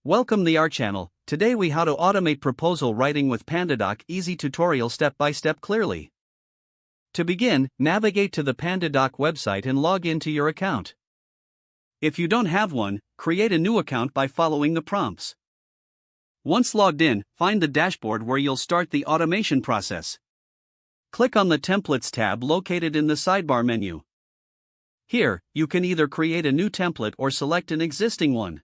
Welcome to our channel. Today we how to automate proposal writing with PandaDoc, easy tutorial step by step clearly. To begin, navigate to the PandaDoc website and log into your account. If you don't have one, create a new account by following the prompts. Once logged in, find the dashboard where you'll start the automation process. Click on the Templates tab located in the sidebar menu. Here, you can either create a new template or select an existing one.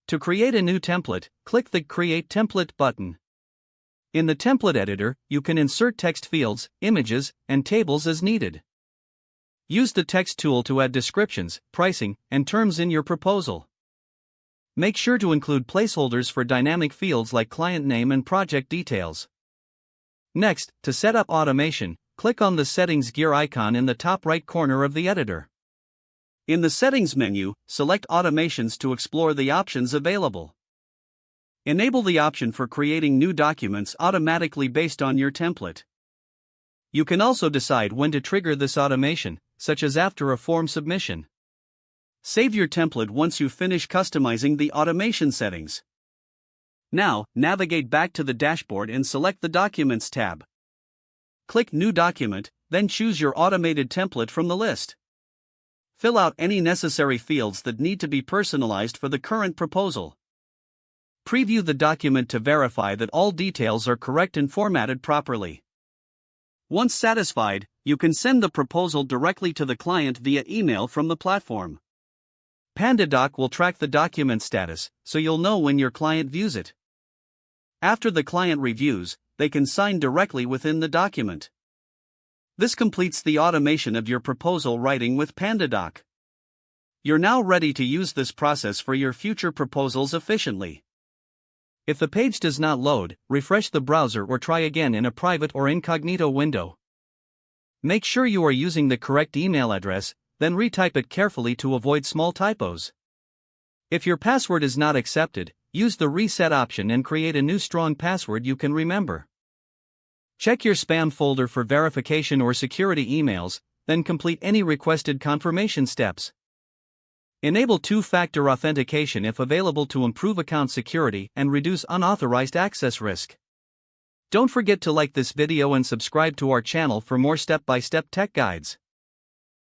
To create a new template, click the Create Template button. In the template editor, you can insert text fields, images, and tables as needed. Use the text tool to add descriptions, pricing, and terms in your proposal. Make sure to include placeholders for dynamic fields like client name and project details. Next, to set up automation, click on the Settings gear icon in the top right corner of the editor. In the Settings menu, select Automations to explore the options available. Enable the option for creating new documents automatically based on your template. You can also decide when to trigger this automation, such as after a form submission. Save your template once you finish customizing the automation settings. Now, navigate back to the dashboard and select the Documents tab. Click New Document, then choose your automated template from the list. Fill out any necessary fields that need to be personalized for the current proposal. Preview the document to verify that all details are correct and formatted properly. Once satisfied, you can send the proposal directly to the client via email from the platform. PandaDoc will track the document status, so you'll know when your client views it. After the client reviews, they can sign directly within the document. This completes the automation of your proposal writing with PandaDoc. You're now ready to use this process for your future proposals efficiently. If the page does not load, refresh the browser or try again in a private or incognito window. Make sure you are using the correct email address, then retype it carefully to avoid small typos. If your password is not accepted, use the reset option and create a new strong password you can remember. Check your spam folder for verification or security emails, then complete any requested confirmation steps. Enable two-factor authentication if available to improve account security and reduce unauthorized access risk. Don't forget to like this video and subscribe to our channel for more step-by-step tech guides.